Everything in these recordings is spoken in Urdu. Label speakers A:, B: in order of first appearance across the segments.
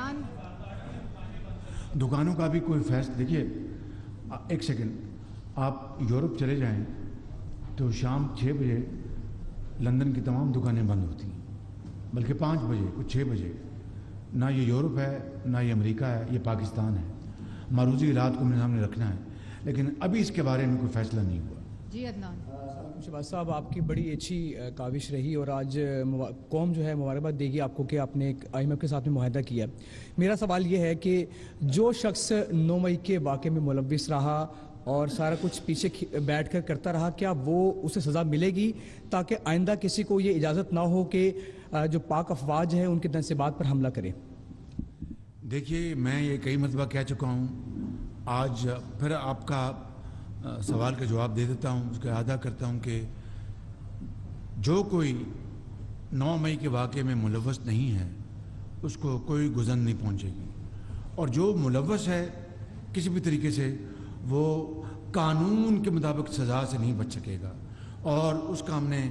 A: عدنان.
B: دکانوں کا بھی کوئی فیصلہ دیکھیے، ایک سیکنڈ، آپ یورپ چلے جائیں تو شام 6 بجے لندن کی تمام دکانیں بند ہوتی ہیں، بلکہ 5 بجے، کچھ 6 بجے. نہ یہ یورپ ہے، نہ یہ امریکہ ہے، یہ پاکستان ہے. معروضی حالات کو میرے سامنے رکھنا ہے، لیکن ابھی اس کے بارے میں کوئی فیصلہ نہیں ہوا.
A: جی عدنان.
C: شہباز صاحب، آپ کی بڑی اچھی کاوش رہی اور آج قوم جو ہے مبارکباد دے گی آپ کو کہ آپ نے ایک IMF کے ساتھ میں معاہدہ کیا. میرا سوال یہ ہے کہ جو شخص 9 مئی کے واقعے میں ملوث رہا اور سارا کچھ پیچھے بیٹھ کر کرتا رہا، کیا وہ اسے سزا ملے گی تاکہ آئندہ کسی کو یہ اجازت نہ ہو کہ جو پاک افواج ہیں ان کے تنصیبات پر حملہ کرے؟
B: دیکھیے، میں یہ کئی مرتبہ کہہ چکا ہوں، آج پھر آپ کا سوال کا جواب دے دیتا ہوں، اس کا اعادہ کرتا ہوں کہ جو کوئی 9 مئی کے واقعے میں ملوث نہیں ہے اس کو کوئی گزن نہیں پہنچے گی، اور جو ملوث ہے کسی بھی طریقے سے وہ قانون کے مطابق سزا سے نہیں بچ سکے گا. اور اس کا ہم نے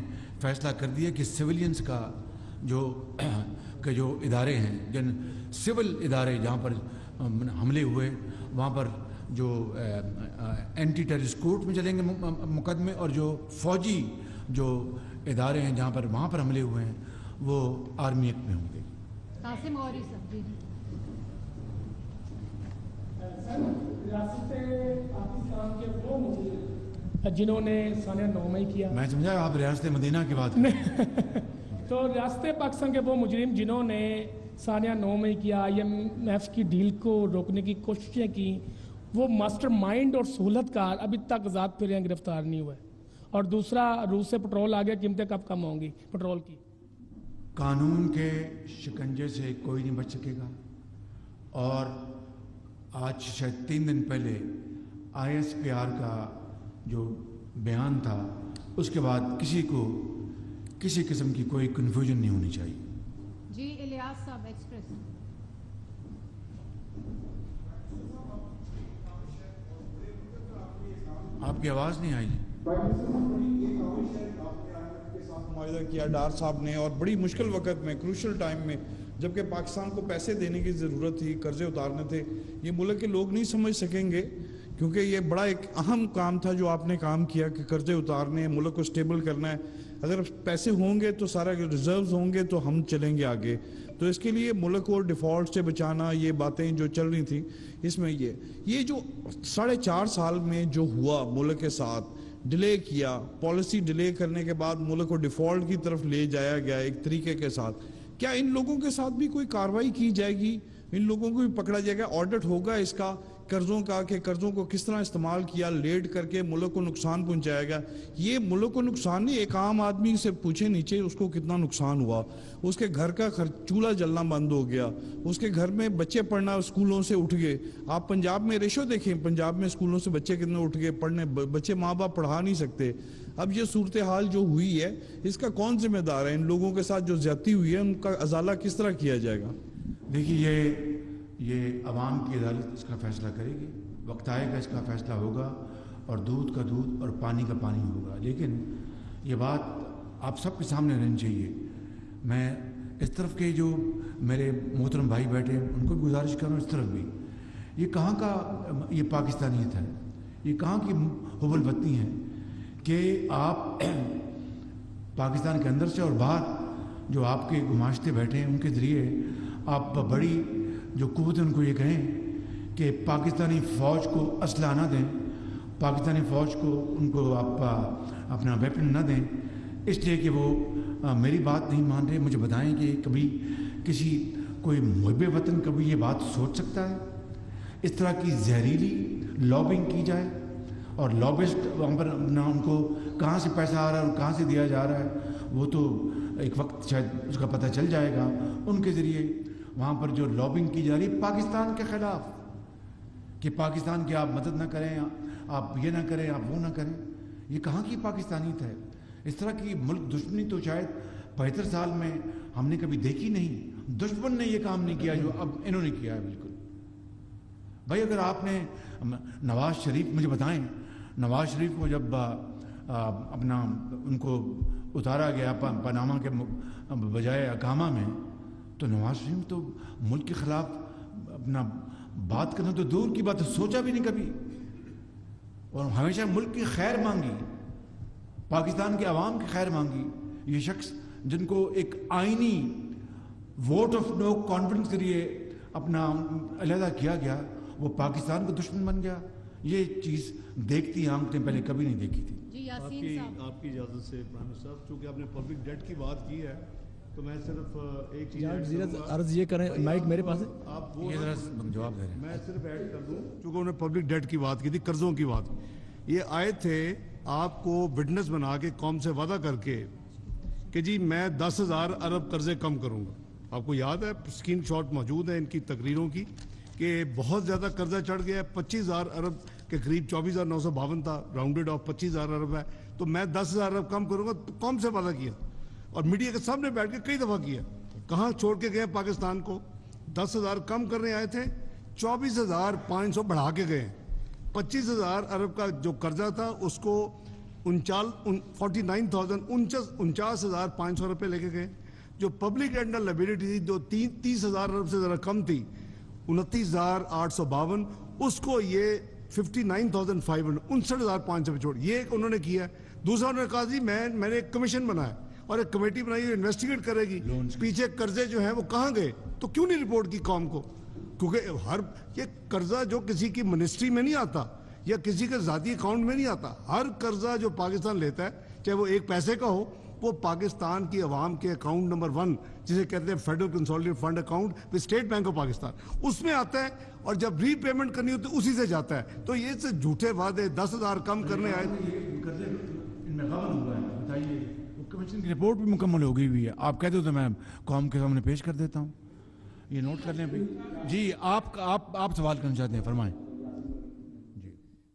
B: فیصلہ کر دیا کہ سویلینز کا جو ادارے ہیں، جن سول ادارے جہاں پر حملے ہوئے وہاں پر جو اینٹی ٹیررسٹ کورٹ میں چلیں گے مقدمے، اور جو فوجی جو ادارے ہیں جہاں پر وہاں پر حملے ہوئے ہیں وہ آرمی ایکٹ میں ہوں گے.
A: قاسم غوری صاحب. جی
D: ریاست پاکستان کے وہ مجرم جنہوں نے سانحہ 9 مئی کیا،
B: میں سمجھا آپ ریاست مدینہ کی بات کریں.
D: تو ریاست پاکستان کے وہ مجرم جنہوں نے سانحہ 9 مئی کیا، IMF کی ڈیل کو روکنے کی کوششیں کی، وہ ماسٹر مائنڈ اور سہولت کار ابھی تک ذات پھر گرفتار نہیں ہوئے. اور دوسرا، روس سے پٹرول آ گیا، قیمتیں کب کم ہوں گی پٹرول کی؟
B: قانون کے شکنجے سے کوئی نہیں بچ سکے گا. اور آج شاید 3 دن پہلے ISPR کا جو بیان تھا، اس کے بعد کسی کو کسی قسم کی کوئی کنفیوژن نہیں ہونی چاہیے.
A: جی الیاس صاحب ایکسپریس.
B: آپ کی آواز نہیں آئی.
E: معاہدہ کیا ڈار صاحب نے، اور بڑی مشکل وقت میں، کروشل ٹائم میں، جبکہ پاکستان کو پیسے دینے کی ضرورت تھی، قرضے اتارنے تھے. یہ ملک کے لوگ نہیں سمجھ سکیں گے کیونکہ یہ بڑا ایک اہم کام تھا جو آپ نے کام کیا کہ قرضے اتارنے، ملک کو سٹیبل کرنا ہے. اگر پیسے ہوں گے تو سارا ریزروز ہوں گے تو ہم چلیں گے آگے. تو اس کے لیے ملک کو ڈیفالٹ سے بچانا، یہ باتیں جو چل رہی تھیں اس میں یہ جو 4.5 سال میں جو ہوا ملک کے ساتھ، ڈیلے کیا، پالیسی ڈیلے کرنے کے بعد ملک کو ڈیفالٹ کی طرف لے جایا گیا ایک طریقے کے ساتھ. کیا ان لوگوں کے ساتھ بھی کوئی کارروائی کی جائے گی؟ ان لوگوں کو بھی پکڑا جائے گا؟ آڈٹ ہوگا اس کا قرضوں کا کہ قرضوں کو کس طرح استعمال کیا، لیٹ کر کے ملک کو نقصان پہنچایا گیا؟ یہ ملک کو نقصان نہیں، ایک عام آدمی سے پوچھے نیچے اس کو کتنا نقصان ہوا. اس کے گھر کا چولہا جلنا بند ہو گیا، اس کے گھر میں بچے پڑھنا اسکولوں سے اٹھ گئے. آپ پنجاب میں ریشو دیکھیں، پنجاب میں اسکولوں سے بچے کتنے اٹھ گئے پڑھنے، بچے ماں باپ پڑھا نہیں سکتے. اب یہ صورتحال جو ہوئی ہے اس کا کون ذمہ دار ہے؟ ان لوگوں کے ساتھ جو زیادتی ہوئی ہے ان کا ازالہ کس طرح کیا جائے گا؟
B: دیکھیے، یہ عوام کی عدالت اس کا فیصلہ کرے گی، وقت آئے گا اس کا فیصلہ ہوگا، اور دودھ کا دودھ اور پانی کا پانی ہوگا. لیکن یہ بات آپ سب کے سامنے رہنی چاہیے. میں اس طرف کے جو میرے محترم بھائی بیٹھے ہیں ان کو بھی گزارش کروں، اس طرف بھی، یہ کہاں کا یہ پاکستانیت ہے؟ یہ کہاں کی حب الوطنی ہے کہ آپ پاکستان کے اندر سے اور باہر جو آپ کے گماشتے بیٹھے ہیں ان کے ذریعے آپ بڑی جو قوت ان کو یہ کہیں کہ پاکستانی فوج کو اسلحہ نہ دیں، پاکستانی فوج کو ان کو آپ اپنا ویپن نہ دیں، اس لیے کہ وہ میری بات نہیں مان رہے. مجھے بتائیں کہ کبھی کسی کوئی محب وطن کبھی یہ بات سوچ سکتا ہے اس طرح کی زہریلی لابنگ کی جائے؟ اور لابسٹ وہاں پر نہ ان کو کہاں سے پیسہ آ رہا ہے اور کہاں سے دیا جا رہا ہے وہ تو ایک وقت شاید اس کا پتہ چل جائے گا. ان کے ذریعے وہاں پر جو لابنگ کی جا رہی ہے پاکستان کے خلاف کہ پاکستان کی آپ مدد نہ کریں، آپ یہ نہ کریں، آپ وہ نہ کریں، یہ کہاں کی پاکستانیت ہے؟ اس طرح کی ملک دشمنی تو شاید 75 سال میں ہم نے کبھی دیکھی نہیں. دشمن نے یہ کام نہیں کیا جو اب انہوں نے کیا ہے. بالکل بھائی، اگر آپ نے نواز شریف، مجھے بتائیں، نواز شریف کو جب اپنا ان کو اتارا گیا پاناما کے بجائے اقامہ میں، تو نواز شریف تو ملک کے خلاف اپنا بات کرنا تو دور کی بات ہے، سوچا بھی نہیں کبھی، اور ہمیشہ ملک کی خیر مانگی، پاکستان کے عوام کی خیر مانگی. یہ شخص جن کو ایک آئینی ووٹ آف نو کانفیڈنس کے لیے اپنا علیحدہ کیا گیا، وہ پاکستان کا دشمن بن گیا. یہ چیز دیکھتی آنکھ نے پہلے کبھی نہیں دیکھی تھی.
A: جی یاسین صاحب،
F: آپ کی اجازت سے پرائم منسٹر صاحب، چونکہ آپ نے پبلک ڈیٹ کی بات کی ہے تو میں صرف ایک چیز
C: عرض یہ کریں، مائک میرے پاس ہے،
F: آپ وہ
B: یہ ذرا جواب دے رہے ہیں.
F: میں صرف ایڈ کر دوں، چونکہ انہوں نے پبلک ڈیٹ کی بات کی تھی، قرضوں کی بات. یہ آئے تھے آپ کو وٹنس بنا کے قوم سے وعدہ کر کے کہ جی میں 10,000 ارب قرضے کم کروں گا. آپ کو یاد ہے اسکرین شاٹ موجود ہے ان کی تقریروں کی کہ بہت زیادہ قرضہ چڑھ گیا ہے، 25,000 ارب کے قریب، 24,952 تھا، راؤنڈڈ آف 25,000 ارب ہے، تو میں 10,000 ارب کم کروں گا. قوم سے وعدہ کیا اور میڈیا کے سامنے بیٹھ کے کئی دفعہ کیا. کہاں چھوڑ کے گئے پاکستان کو؟ 10,000 کم کرنے آئے تھے، 24,500 بڑھا کے گئے. 25,000 ارب کا جو قرضہ تھا اس کو 49,500 روپے لے کے گئے. جو پبلک اینڈ لائبلٹی تھی جو 30,000 ارب سے ذرا کم تھی، 29,852، اس کو یہ 59,500 59,500 پہ چھوڑ. یہ ایک انہوں نے کیا. دوسرا انہوں نے کہا جی میں نے ایک کمیشن بنایا اور ایک کمیٹی بنائی جو انویسٹیگیٹ کرے گی پیچھے قرضے جو ہیں وہ کہاں گئے. تو کیوں نہیں رپورٹ کی قوم کو؟ کیونکہ یہ قرضہ جو کسی کی منسٹری میں نہیں آتا یا کسی کے ذاتی اکاؤنٹ میں نہیں آتا. ہر قرضہ جو پاکستان لیتا ہے چاہے وہ ایک پیسے کا ہو، وہ پاکستان کی عوام کے اکاؤنٹ نمبر 1 جسے کہتے ہیں federal consolidated fund account state bank of Pakistan, اس میں آتا ہے اور جب ری پیمنٹ کرنی ہوتی ہے اسی سے جاتا ہے. تو یہ سے جھوٹے وعدے 10,000 کم کرنے آئے.
B: ان میں غبن ہوا ہے، بتائیے وہ کمیشن کی رپورٹ بھی مکمل ہو گئی ہوئی ہے. آپ کہتے ہو تو میں قوم کے سامنے پیش کر دیتا ہوں. یہ نوٹ کر لیں بھائی. جی آپ سوال کرنا چاہتے ہیں، فرمائیں.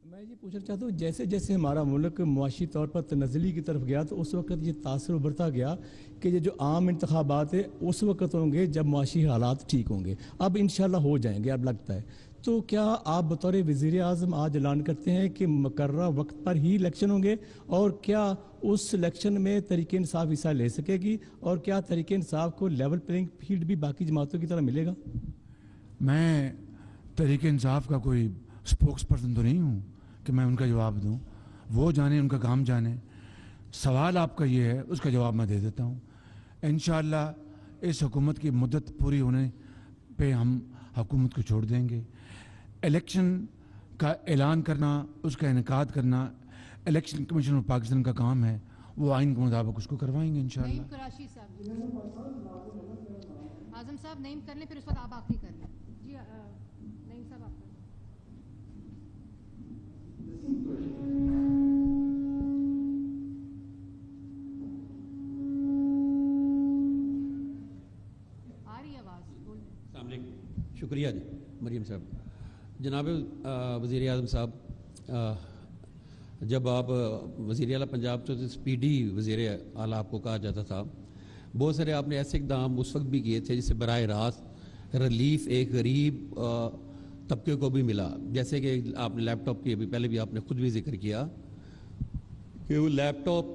C: میں یہ پوچھنا چاہتا ہوں جیسے جیسے ہمارا ملک معاشی طور پر تنزلی کی طرف گیا تو اس وقت یہ تاثر ابھرتا گیا کہ یہ جو عام انتخابات ہیں اس وقت ہوں گے جب معاشی حالات ٹھیک ہوں گے. اب انشاءاللہ ہو جائیں گے اب لگتا ہے. تو کیا آپ بطور وزیر اعظم آج اعلان کرتے ہیں کہ مقررہ وقت پر ہی الیکشن ہوں گے، اور کیا اس الیکشن میں تحریک انصاف حصہ لے سکے گی، اور کیا تحریک انصاف کو لیول پلینگ فیلڈ بھی باقی جماعتوں کی طرح ملے گا؟
B: میں تحریک انصاف کا کوئی سپوکس پرسن تو نہیں ہوں کہ میں ان کا جواب دوں. وہ جانے، ان کا کام جانے. سوال آپ کا یہ ہے، اس کا جواب میں دے دیتا ہوں. انشاءاللہ اس حکومت کی مدت پوری ہونے پہ ہم حکومت کو چھوڑ دیں گے. الیکشن کا اعلان کرنا، اس کا انعقاد کرنا الیکشن کمیشن آف پاکستان کا کام ہے. وہ آئین کے مطابق اس کو کروائیں گے انشاءاللہ.
A: نعیم قریشی صاحب، اعظم صاحب نعیم کر لیں، پھر اس وقت آپ آخری کر لیں. جی نعیم صاحب آپ کر لیں. آ رہی آواز، بول.
G: السلام علیکم. شکریہ جی مریم صاحب. جناب وزیر اعظم صاحب، جب آپ وزیر اعلیٰ پنجاب تو اسپیڈی وزیر اعلیٰ آپ کو کہا جاتا تھا، بہت سارے آپ نے ایسے اقدام اس وقت بھی کیے تھے جس سے براہ راست ریلیف ایک غریب طبقے کو بھی ملا. جیسے کہ آپ نے لیپ ٹاپ کی ابھی پہلے بھی آپ نے خود بھی ذکر کیا کہ وہ لیپ ٹاپ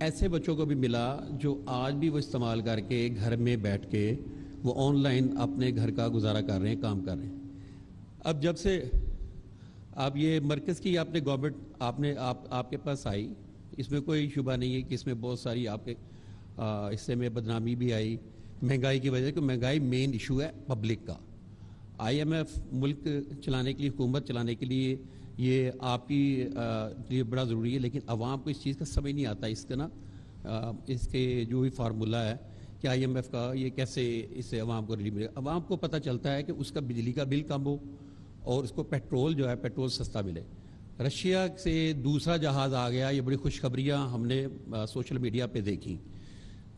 G: ایسے بچوں کو بھی ملا جو آج بھی وہ استعمال کر کے گھر میں بیٹھ کے وہ آن لائن اپنے گھر کا گزارا کر رہے ہیں، کام کر رہے ہیں. اب جب سے آپ یہ مرکز کی آپ نے گورنمنٹ آپ کے پاس آئی، اس میں کوئی شبہ نہیں ہے کہ اس میں بہت ساری آپ کے حصے میں بدنامی بھی آئی مہنگائی کی وجہ سے، کہ مہنگائی مین ایشو ہے پبلک کا. IMF ملک چلانے کے لیے، حکومت چلانے کے لیے یہ آپ کی لیے بڑا ضروری ہے، لیکن عوام کو اس چیز کا سمجھ نہیں آتا. اس کا نا اس کے جو بھی فارمولہ ہے کہ IMF کا یہ کیسے اس سے عوام کو ریلیف ملے. عوام کو پتہ چلتا ہے کہ اس کا بجلی کا بل کم ہو اور اس کو پیٹرول جو ہے پیٹرول سستا ملے. رشیا سے دوسرا جہاز آ گیا، یہ بڑی خوشخبریاں ہم نے سوشل میڈیا پہ دیکھی.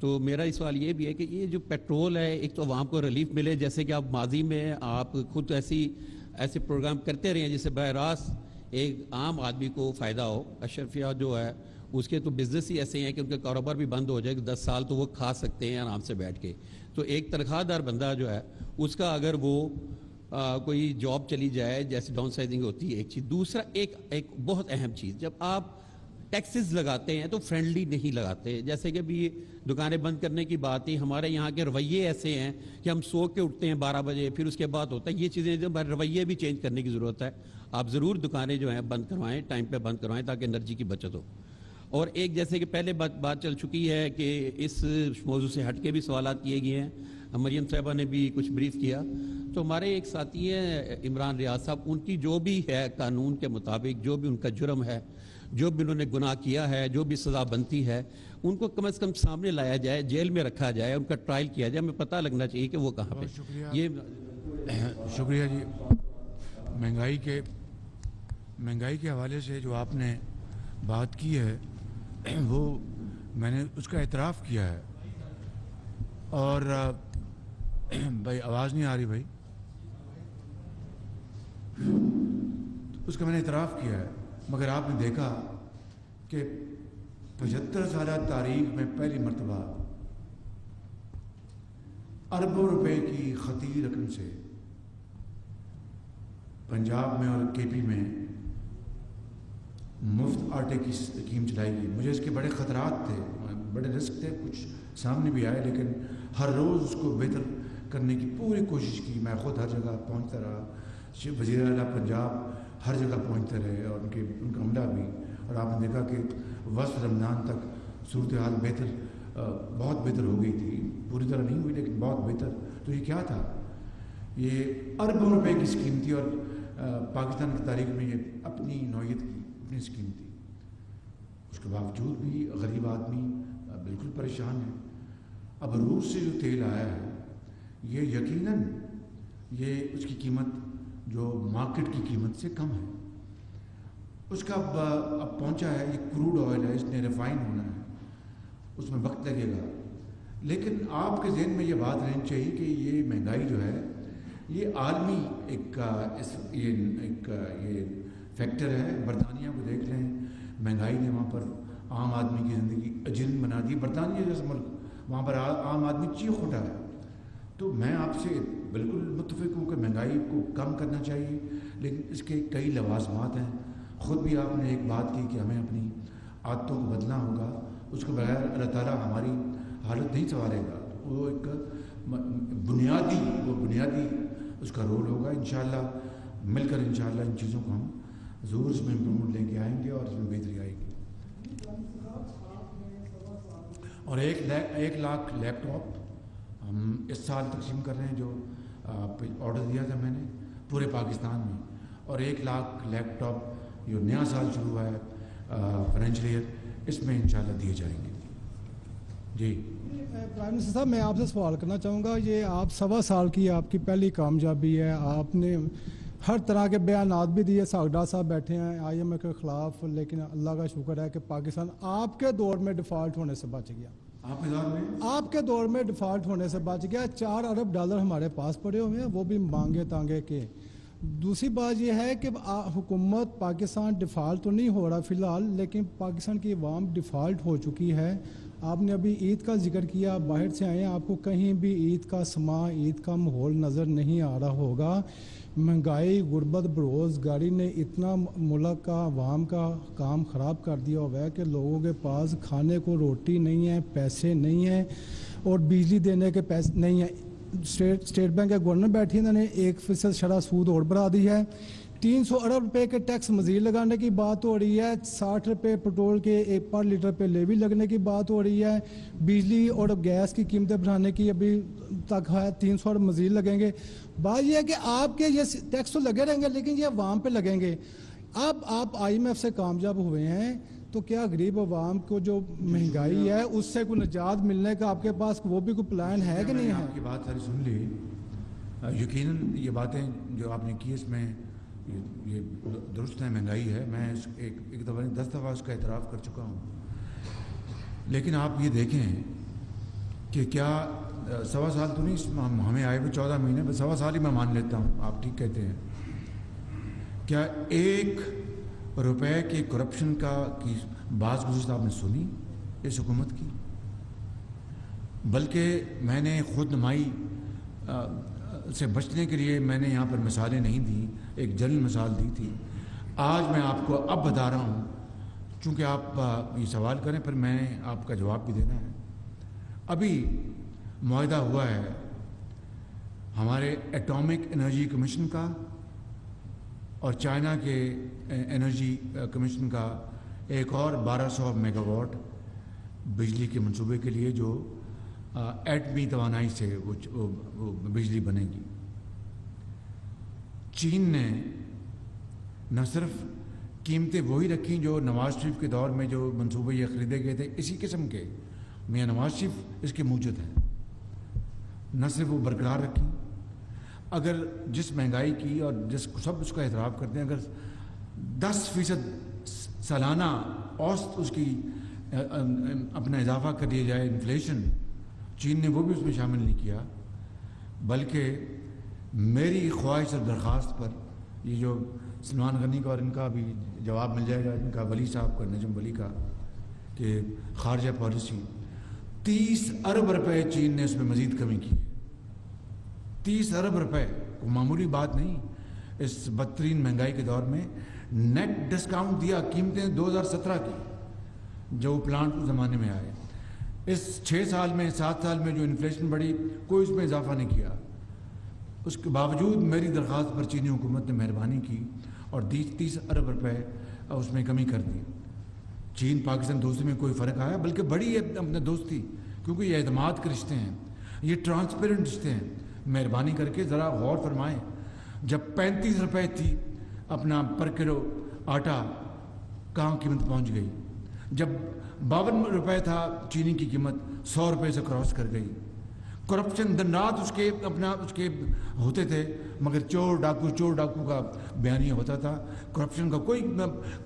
G: تو میرا اس سوال یہ بھی ہے کہ یہ جو پیٹرول ہے، ایک تو عوام کو ریلیف ملے، جیسے کہ آپ ماضی میں آپ خود ایسے پروگرام کرتے رہے ہیں جس سے براہ راست ایک عام آدمی کو فائدہ ہو. اشرفیہ جو ہے اس کے تو بزنس ہی ایسے ہیں کہ ان کا کاروبار بھی بند ہو جائے کہ 10 سال تو وہ کھا سکتے ہیں آرام سے بیٹھ کے. تو ایک تنخواہ دار بندہ جو ہے اس کا اگر وہ کوئی جاب چلی جائے، جیسے ڈاؤن سائزنگ ہوتی ہے ایک چیز. دوسرا ایک بہت اہم چیز، جب آپ ٹیکسز لگاتے ہیں تو فرینڈلی نہیں لگاتے. جیسے کہ ابھی دکانیں بند کرنے کی بات ہی, ہمارے یہاں کے رویے ایسے ہیں کہ ہم سو کے اٹھتے ہیں 12 بجے, پھر اس کے بعد ہوتا ہے یہ چیزیں, جو رویے بھی چینج کرنے کی ضرورت ہے. آپ ضرور دکانیں جو ہیں بند کروائیں, ٹائم پہ بند کروائیں تاکہ انرجی کی بچت ہو. اور ایک جیسے کہ پہلے بات چل چکی ہے کہ اس موضوع سے ہٹ کے بھی سوالات کیے گئے ہیں, مریم صاحبہ نے بھی کچھ بریف کیا. تو ہمارے ایک ساتھی ہیں عمران ریاض صاحب, ان کی جو بھی ہے قانون کے مطابق جو بھی ان کا جرم ہے, جو بھی انہوں نے گناہ کیا ہے, جو بھی سزا بنتی ہے, ان کو کم از کم سامنے لایا جائے, جیل میں رکھا جائے, ان کا ٹرائل کیا جائے. ہمیں پتہ لگنا چاہیے کہ وہ کہاں پہ. یہ
B: شکریہ جی. مہنگائی کے حوالے سے جو آپ نے بات کی ہے وہ میں نے اس کا اعتراف کیا ہے. اور بھائی آواز نہیں آ رہی بھائی, اس کا میں نے اعتراف کیا ہے. مگر آپ نے دیکھا کہ 75 سالہ تاریخ میں پہلی مرتبہ اربوں روپے کی خطی رقم سے پنجاب میں اور کے پی میں مفت آٹے کی اسکیم چلائی گئی. مجھے اس کے بڑے خطرات تھے, بڑے رسک تھے, کچھ سامنے بھی آئے, لیکن ہر روز اس کو بہتر کرنے کی پوری کوشش کی. میں خود ہر جگہ پہنچتا رہا, وزیر اعلیٰ پنجاب ہر جگہ پہنچتے رہے, اور ان کا عملہ بھی. اور آپ نے دیکھا کہ وسط رمضان تک صورتحال بہت بہتر ہو گئی تھی. پوری طرح نہیں ہوئی لیکن بہت بہتر. تو یہ کیا تھا, یہ اربوں روپے کی اسکیم تھی, اور پاکستان کی تاریخ میں یہ اپنی نوعیت کی اپنی اسکیم تھی. اس کے باوجود بھی غریب آدمی بالکل پریشان ہے. اب روس سے جو تیل آیا ہے یہ یقیناً یہ اس کی قیمت جو مارکیٹ کی قیمت سے کم ہے. اس کا اب پہنچا ہے, یہ کروڈ آئل ہے, اس نے ریفائن ہونا ہے, اس میں وقت لگے گا. لیکن آپ کے ذہن میں یہ بات رہنی چاہیے کہ یہ مہنگائی جو ہے یہ عالمی ایک فیکٹر ہے. برطانیہ کو دیکھ لیں, مہنگائی نے وہاں پر عام آدمی کی زندگی اجرم بنا دی. برطانیہ جیسا ملک, وہاں پر عام آدمی چیخ اٹھا ہے. تو میں آپ سے بالکل متفق ہوں کہ مہنگائی کو کم کرنا چاہیے, لیکن اس کے کئی لوازمات ہیں. خود بھی آپ نے ایک بات کی کہ ہمیں اپنی عادتوں کو بدلنا ہوگا. اس کے بغیر اللہ تعالیٰ ہماری حالت نہیں سنوارے گا. وہ ایک بنیادی اس کا رول ہوگا. انشاءاللہ مل کر انشاءاللہ ان چیزوں کو ہم ضرور اس میں امپرومنٹ لے کے آئیں گے اور اس میں بہتری آئے گی. اور 1 لاکھ لیپ ٹاپ ہم اس سال تقسیم کر رہے ہیں, جو آرڈر دیا تھا میں نے پورے پاکستان میں. اور 1 لاکھ لیپ ٹاپ جو نیا سال شروع ہوا ہے فائنینشیل ایئر, اس میں انشاءاللہ دیے جائیں گے. جی
H: پرائم منسٹر صاحب, میں آپ سے سوال کرنا چاہوں گا. یہ آپ 1.25 سال کی آپ کی پہلی کامیابی ہے. آپ نے ہر طرح کے بیانات بھی دیے. ساگڈا صاحب بیٹھے ہیں IMF کے خلاف, لیکن اللہ کا شکر ہے کہ پاکستان آپ کے دور میں ڈیفالٹ ہونے سے بچ گیا. آپ کے دور میں ڈیفالٹ ہونے سے بچ گیا. $4 ارب ہمارے پاس پڑے ہوئے ہیں, وہ بھی مانگے تانگے کے. دوسری بات یہ ہے کہ حکومت پاکستان ڈیفالٹ تو نہیں ہو رہا فی الحال, لیکن پاکستان کی عوام ڈیفالٹ ہو چکی ہے. آپ نے ابھی عید کا ذکر کیا, باہر سے آئے ہیں, آپ کو کہیں بھی عید کا سما, عید کا ماحول نظر نہیں آ رہا ہوگا. مہنگائی, غربت, بےروزگاری نے اتنا ملک کا عوام کا کام خراب کر دیا ہوا ہے کہ لوگوں کے پاس کھانے کو روٹی نہیں ہے, پیسے نہیں ہیں, اور بجلی دینے کے پیسے نہیں ہیں. اسٹیٹ بینک کے گورنر بیٹھی, انہوں نے 1% شرح سود اور بڑھا دی ہے. 300 ارب روپے کے ٹیکس مزید لگانے کی بات ہو رہی ہے. 60 روپے پیٹرول کے پر لیٹر پہ لیوی لگنے کی بات ہو رہی ہے. بجلی اور گیس کی قیمتیں بڑھانے کی ابھی تک ہے, 300 ارب مزید لگیں گے. بات یہ ہے کہ آپ کے یہ ٹیکس تو لگے رہیں گے, لیکن یہ عوام پہ لگیں گے. اب آپ IMF سے کامیاب ہوئے ہیں, تو کیا غریب عوام کو جو مہنگائی ہے اس سے کوئی نجات ملنے کا آپ کے پاس وہ بھی کوئی پلان ہے کہ نہیں ہے؟
B: آپ کی بات ساری سن لی. یقیناً یہ باتیں جو آپ نے کی اس میں یہ درست ہے, مہنگائی ہے. میں ایک دفعہ 10 دفعہ اس کا اعتراف کر چکا ہوں. لیکن آپ یہ دیکھیں کہ کیا 1.25 سال تو نہیں, ہمیں آئے ہوئے 14 مہینے, بس 1.25 سال ہی میں مان لیتا ہوں, آپ ٹھیک کہتے ہیں. کیا 1 روپے کی کرپشن کی باز گزشت آپ نے سنی اس حکومت کی؟ بلکہ میں نے خود نمائی سے بچنے کے لیے میں نے یہاں پر مثالیں نہیں دیں, ایک جنرل مثال دی تھی. آج میں آپ کو اب بتا رہا ہوں چونکہ آپ یہ سوال کریں پھر میں نے آپ کا جواب بھی دینا ہے. ابھی معاہدہ ہوا ہے ہمارے ایٹامک انرجی کمیشن کا اور چائنا کے انرجی کمیشن کا ایک اور 1200 میگا واٹ بجلی کے منصوبے کے لیے جو ایٹمی توانائی سے وہ بجلی بنے گی. چین نے نہ صرف قیمتیں وہی رکھیں جو نواز شریف کے دور میں جو منصوبے یہ خریدے گئے تھے اسی قسم کے، میاں نواز شریف اس کے موجد ہیں، نہ صرف وہ برقرار رکھیں. اگر جس مہنگائی کی اور جس سب اس کا اعتراف کرتے ہیں، اگر 10% سالانہ اوسط اس کی اپنا اضافہ کر دیا جائے انفلیشن، چین نے وہ بھی اس میں شامل نہیں کیا. بلکہ میری خواہش اور درخواست پر یہ جو سلمان غنی کا اور ان کا بھی جواب مل جائے گا، ان کا ولی صاحب کا، نجم ولی کا، کہ خارجہ پالیسی 30 ارب روپے چین نے اس میں مزید کمی کی. 30 ارب روپے کو معمولی بات نہیں. اس بدترین مہنگائی کے دور میں نیٹ ڈسکاؤنٹ دیا قیمتیں 2017 کی جو پلانٹ اس زمانے میں آئے. اس 6 سال میں 7 سال میں جو انفلیشن بڑھی کوئی اس میں اضافہ نہیں کیا. اس کے باوجود میری درخواست پر چینی حکومت نے مہربانی کی اور 30 ارب روپے اس میں کمی کر دی. چین پاکستان دوستی میں کوئی فرق آیا؟ بلکہ بڑی ہے اپنے دوستی، کیونکہ یہ اعتماد کے رشتے ہیں، یہ ٹرانسپیرنٹ رشتے ہیں. مہربانی کر کے ذرا غور فرمائیں. جب 35 روپے تھی اپنا پر کلو آٹا، کہاں قیمت پہنچ گئی؟ جب 52 روپے تھا چینی کی قیمت، 100 روپے سے کراس کر گئی. کرپشن دن رات اس کے ہوتے تھے، مگر چور ڈاکو کا بیانیہ ہوتا تھا. کرپشن کا کوئی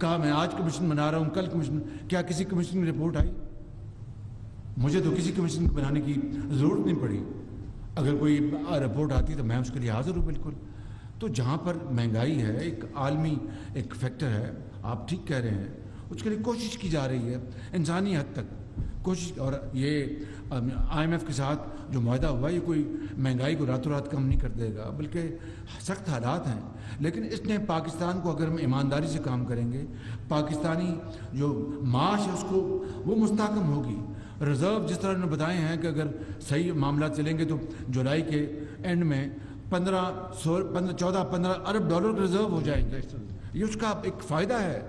B: کہا میں آج کمیشن بنا رہا ہوں، کل کمیشن، کیا کسی کمیشن کی رپورٹ آئی؟ مجھے تو کسی کمیشن بنانے کی ضرورت نہیں پڑی. اگر کوئی رپورٹ آتی تو میں اس کے لیے حاضر ہوں بالکل. تو جہاں پر مہنگائی ہے، ایک عالمی ایک فیکٹر ہے، آپ ٹھیک کہہ رہے ہیں، اس کے لیے کوشش کی جا رہی ہے انسانی حد تک کوشش. اور یہ IMF کے ساتھ جو معاہدہ ہوا یہ کوئی مہنگائی کو راتوں رات کم نہیں کر دے گا، بلکہ سخت حالات ہیں. لیکن اس نے پاکستان کو، اگر ہم ایمانداری سے کام کریں گے، پاکستانی جو معاش ہے اس کو وہ مستحکم ہوگی. ریزرو جس طرح انہوں نے بتائے ہیں کہ اگر صحیح معاملات چلیں گے تو جولائی کے اینڈ میں 14-15 ارب ڈالر ریزرو ہو جائیں گے. یہ اس کا ایک فائدہ ہے.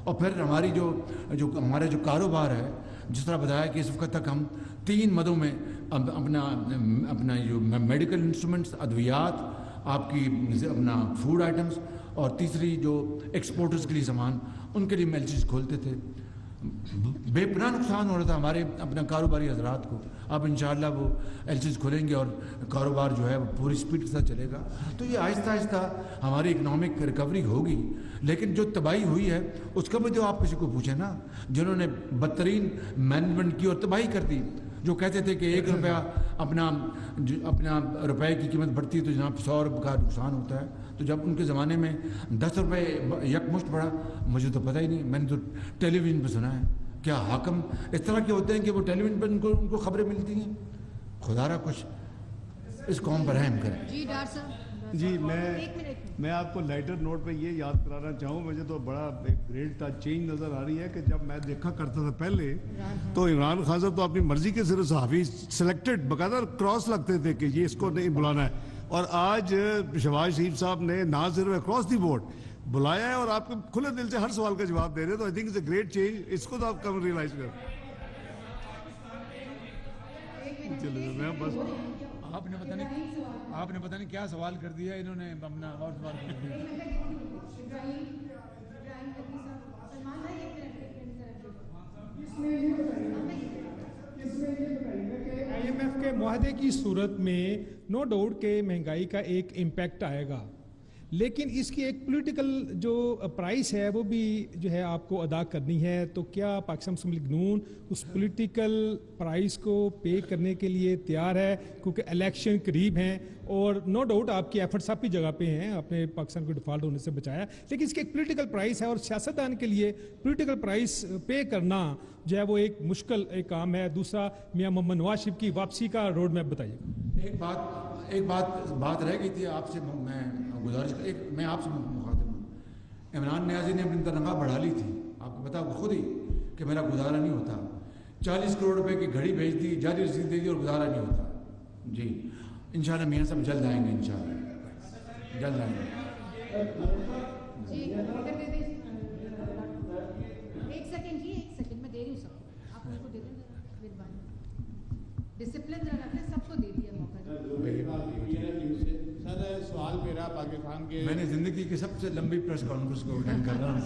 B: اور پھر ہماری جو ہمارا جو کاروبار ہے، جس طرح بتایا کہ اس وقت تک ہم 3 مدوں میں اپنا جو میڈیکل انسٹرومنٹس، ادویات، آپ کی اپنا فوڈ آئٹمس، اور تیسری جو ایکسپورٹرز کے لیے سامان، ان کے لیے ایلچیز کھولتے تھے. بے پناہ نقصان ہو رہا تھا ہمارے اپنا کاروباری حضرات کو. اب انشاءاللہ وہ ایلچیز کھولیں گے اور کاروبار جو ہے وہ پوری سپیڈ کے ساتھ چلے گا. تو یہ آہستہ آہستہ ہماری اکنامک ریکوری ہوگی. لیکن جو تباہی ہوئی ہے اس کا بھی تو آپ کسی کو پوچھیں نا، جنہوں نے بدترین مینجمنٹ کی اور تباہی کر دی، جو کہتے تھے کہ 1 روپیہ اپنا روپے کی قیمت بڑھتی ہے تو جناب 100 روپے کا نقصان ہوتا ہے. تو جب ان کے زمانے میں 10 روپے یکمشت بڑھا، مجھے تو پتہ ہی نہیں، میں نے تو ٹیلی ویژن پہ سنا ہے. کیا حاکم اس طرح کے ہوتے ہیں کہ وہ ٹیلی ویژن پہ ان کو خبریں ملتی ہیں؟ خدا را کچھ اس قوم پر رحم کریں.
A: جی ڈاکٹر صاحب.
F: جی میں آپ کو لائٹر نوٹ پہ یہ یاد کرانا چاہوں، مجھے تو بڑا ایک گریٹ چینج نظر آ رہی ہے کہ جب میں دیکھا کرتا تھا پہلے تو عمران خان صاحب تو اپنی مرضی کے صرف صحافی سلیکٹڈ باقاعدہ کراس لگتے تھے کہ یہ اس کو نہیں بلانا ہے. اور آج شہباز شریف صاحب نے نہ صرف اکراس دی بورڈ بلایا ہے اور آپ کو کھلے دل سے ہر سوال کا جواب دے رہے ہیں. تو I think it's a great change. اس کو تو آپ کم ریئلائز کریں. چلو میں بس
B: آپ نے پتہ نہیں کیا سوال کر دیا، انہوں نے اپنا اور سوال کر دیا.
I: IMF کے معاہدے کی صورت میں نو ڈاؤٹ کہ مہنگائی کا ایک امپیکٹ آئے گا، لیکن اس کی ایک پولیٹیکل جو پرائس ہے وہ بھی جو ہے آپ کو ادا کرنی ہے. تو کیا پاکستان مسلم لیگ نون اس پولیٹیکل پرائس کو پے کرنے کے لیے تیار ہے؟ کیونکہ الیکشن قریب ہیں اور نو ڈاؤٹ آپ کی ایفرٹس آپ کی جگہ پہ ہیں، آپ نے پاکستان کو ڈیفالٹ ہونے سے بچایا، لیکن اس کے ایک پولیٹیکل پرائس ہے اور سیاستدان کے لیے پولیٹیکل پرائس پے کرنا جو ہے وہ ایک مشکل ایک کام ہے. دوسرا میاں محمد نواز شریف کی واپسی کا روڈ میپ بتائیے.
B: ایک بات رہ گئی تھی آپ سے، میں گزارش میں آپ سے مخاطب ہوں. عمران نیازی نے اپنی تنخواہ بڑھا لی تھی، آپ کو پتا خود ہی کہ میرا گزارا نہیں ہوتا. 40 کروڑ روپے کی گھڑی بھیج دی, جاری رسید دے دی اور گزارا نہیں ہوتا. جی انشاءاللہ میاں صاحب جلد آئیں گے, انشاءاللہ جلد آئیں گے.
A: جی ادھر دے دیں. ایک سیکنڈ میں دے رہی ہوں سب کو, آپ اس کو دے دیں ڈسپلن رکھیں, سب کو دے دیا موقع.
J: سر سوال میرا پاکستان کے,
B: میں نے زندگی کی سب سے لمبی پریس کانفرنس کو اٹینڈ کر رہا ہوں.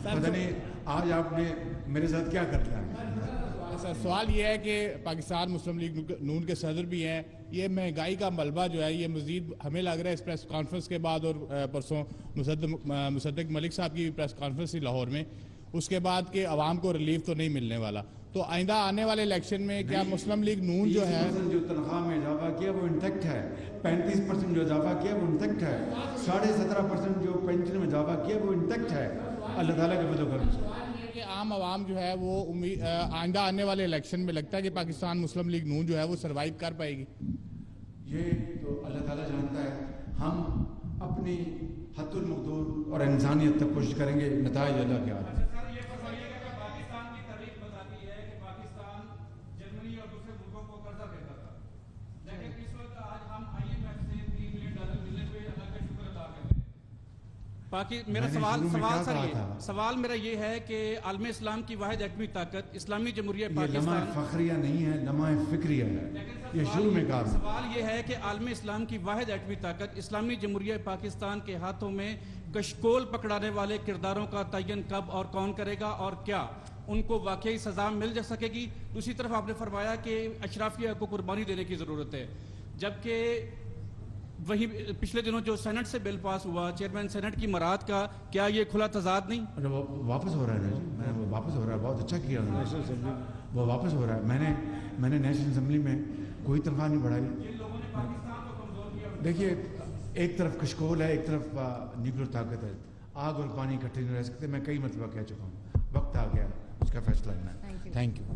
B: پتہ نہیں آج آپ نے میرے ساتھ کیا کر دیا.
J: سر سوال یہ ہے کہ پاکستان مسلم لیگ نون کے صدر بھی ہیں, یہ مہنگائی کا ملبہ جو ہے یہ مزید ہمیں لگ رہا ہے اس پریس کانفرنس کے بعد, اور پرسوں مصدق ملک صاحب کی پریس کانفرنس تھی لاہور میں, اس کے بعد کہ عوام کو ریلیف تو نہیں ملنے والا. تو آئندہ آنے والے الیکشن میں کیا مسلم لیگ نون جو ہے,
B: جو تنخواہ میں اضافہ کیا وہ انٹیکٹ ہے, 35% جو اضافہ کیا وہ انٹیکٹ ہے, 17.5% جو پینشن میں اضافہ کیا وہ انٹیکٹ ہے. اللہ تعالیٰ کے فضل و کرم سے
J: کہ عام عوام جو ہے وہ آئندہ آنے والے الیکشن میں لگتا ہے کہ پاکستان مسلم لیگ نون جو ہے وہ سروائیو کر پائے گی.
B: یہ تو اللہ تعالیٰ جانتا ہے. ہم اپنی حد المقدور اور انسانیت تک کوشش کریں گے, نتائج اللہ کے ہاتھ.
K: میرا سوال میرا یہ ہے کہ عالم اسلام کی واحد ایٹمی طاقت اسلامی جمہوریہ پاکستان,
B: لمحہ فخریہ نہیں ہے, لمحہ فکریہ ہے. یہ شروع میں کہا.
K: سوال یہ ہے کہ عالم اسلام کی واحد ایٹمی طاقت اسلامی جمہوریہ پاکستان کے ہاتھوں میں کشکول پکڑانے والے کرداروں کا تعین کب اور کون کرے گا, اور کیا ان کو واقعی سزا مل جا سکے گی؟ دوسری طرف آپ نے فرمایا کہ اشرافیہ کو قربانی دینے کی ضرورت ہے, جبکہ وہی پچھلے دنوں جو سینٹ سے بل پاس ہوا چیئرمین سینٹ کی مراد کا, کیا یہ کھلا تضاد نہیں؟
B: واپس ہو رہا ہے, وہ واپس ہو رہا ہے, بہت اچھا کیا وہ واپس ہو رہا ہے. میں نے نیشنل اسمبلی میں کوئی تنخواہ نہیں بڑھائی. دیکھیے ایک طرف کشکول ہے, ایک طرف نیوکلیر طاقت ہے, آگ اور پانی اکٹھے نہیں رہ سکتے. میں کئی مرتبہ کہہ چکا ہوں, وقت آ گیا اس کا فیصلہ لینا ہے. Thank you.